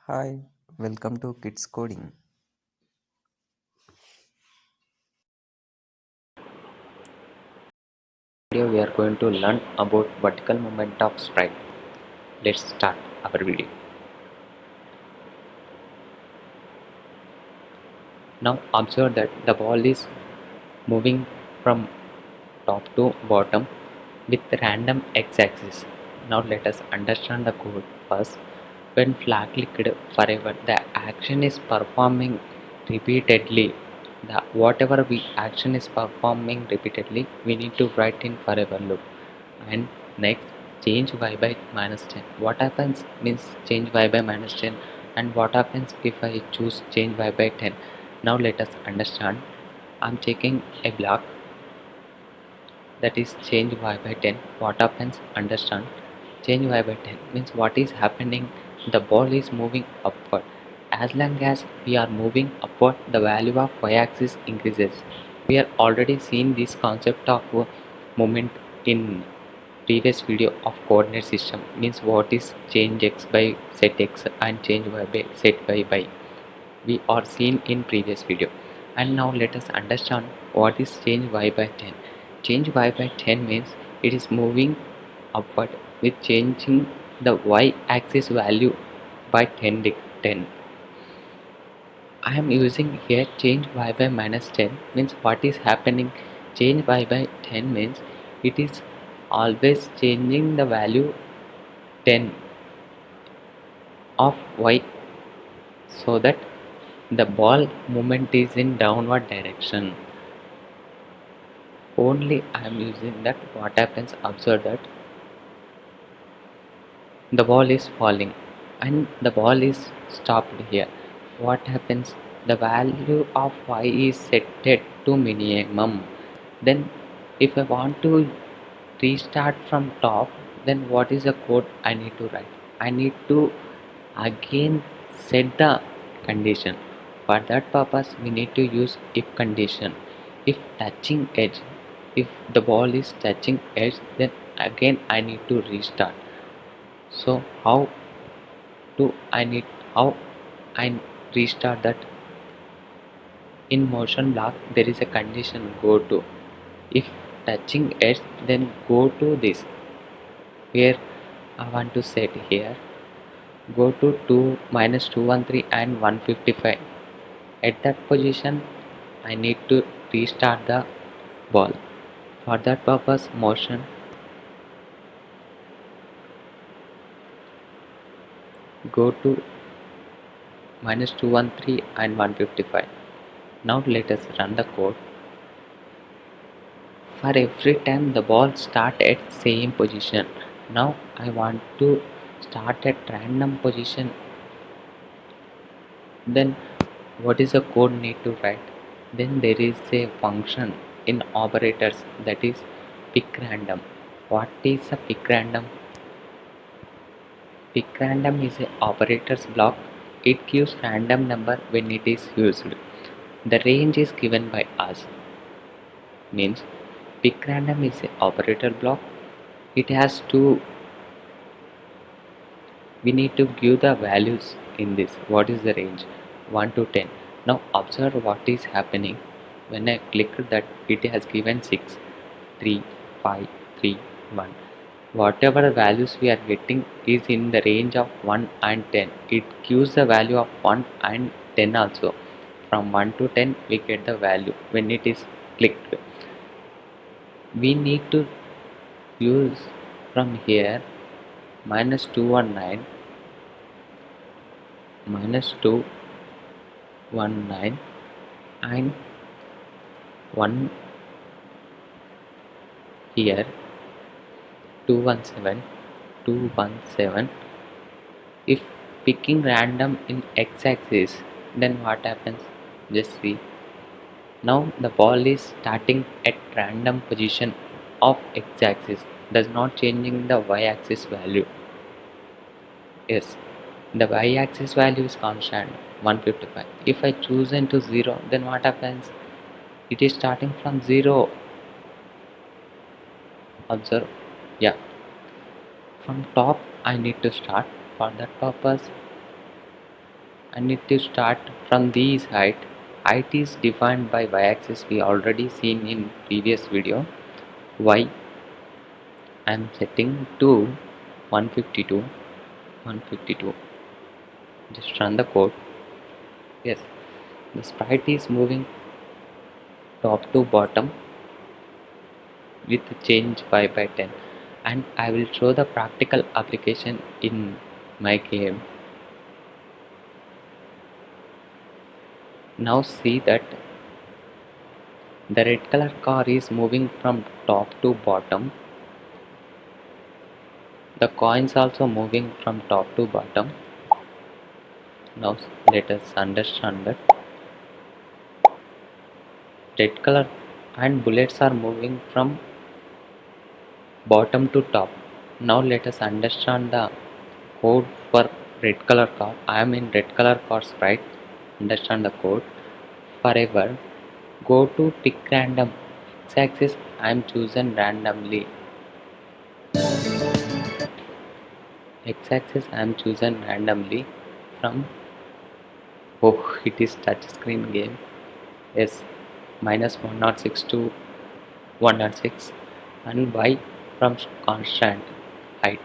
Hi, welcome to Kids Coding. Video we are going to learn about vertical movement of sprite. Let's start our video. Now observe that the ball is moving from top to bottom with random x-axis. Now let us understand the code first. When flag clicked forever, the action is performing repeatedly. The whatever we action is performing repeatedly, we need to write in forever loop. And next, change y by minus 10. What happens means change y by minus 10, and what happens if I choose change y by 10. Now let us understand. I'm checking a block that is change y by 10. What happens? Understand. Change y by 10 means what is happening, the ball is moving upward. As long as we are moving upward, the value of y-axis increases. We are already seen this concept of movement in previous video of coordinate system. Means what is change x by set x and change y by set y. We are seen in previous video. And now let us understand what is change y by 10. Change y by 10 means it is moving upward with changing the y axis value by 10. I am using here change y by minus 10 means what is happening, change y by 10 means it is always changing the value 10 of y, so that the ball movement is in downward direction. Only I am using that. What happens, observe that the ball is falling and the ball is stopped here. What happens, the value of y is set to minimum. Then if I want to restart from top, then what is the code I need to write? I need to again set the condition. For that purpose we need to use if condition. If touching edge, if the ball is touching edge, then again I need to restart. So how I restart that? In motion block there is a condition go to. If touching edge, then go to this where I want to set here. Go to 2 minus 213 and 155. At that position I need to restart the ball. For that purpose motion go to minus 213 and 155. Now let us run the code. For every time the ball start at same position. Now I want to start at random position. Then what is the code need to write? Then there is a function in operators, that is pick random. What is a pick random? Pick random is a operators block. It gives random number when it is used. The range is given by us. Means pick random is a operator block. It has two. We need to give the values in this. What is the range? 1 to 10. Now observe what is happening. When I click that, it has given 6, 3, 5, 3, 1. Whatever values we are getting is in the range of 1 and 10. It gives the value of 1 and 10 also. From 1 to 10 we get the value when it is clicked. We need to use from here minus 219 minus 219 and 1 here 217 217. If picking random in x-axis, then what happens? Just see. Now the ball is starting at random position of x-axis, does not changing the y-axis value. Yes, the y-axis value is constant 155. If I choose into 0, then what happens? It is starting from 0. Observe. Yeah, from top I need to start. For that purpose I need to start from these height. Height is defined by y-axis, we already seen in previous video. Y I am setting to 152. 152. Just run the code. Yes, the sprite is moving top to bottom with change y by 10, and I will show the practical application in my game. Now see that the red color car is moving from top to bottom. The coins also moving from top to bottom. Now let us understand that red color and bullets are moving from bottom to top. Now let us understand the code for red color car. I am in red color car sprite. Understand the code. Forever go to pick random. X-axis I am chosen randomly. X-axis I am chosen randomly from, oh, it is touch screen game. Yes, -106 to 106, and y from constant height.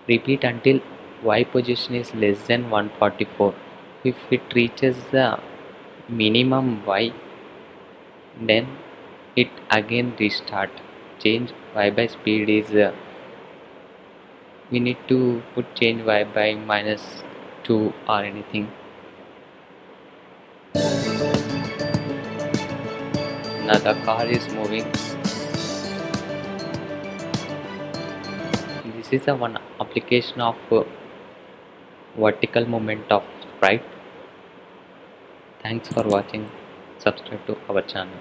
Repeat until y position is less than 144. If it reaches the minimum y, then it again restart. Change y by speed is we need to put change y by -2 or anything. Now the car is moving. This is a one application of vertical movement of sprite. Thanks for watching. Subscribe to our channel.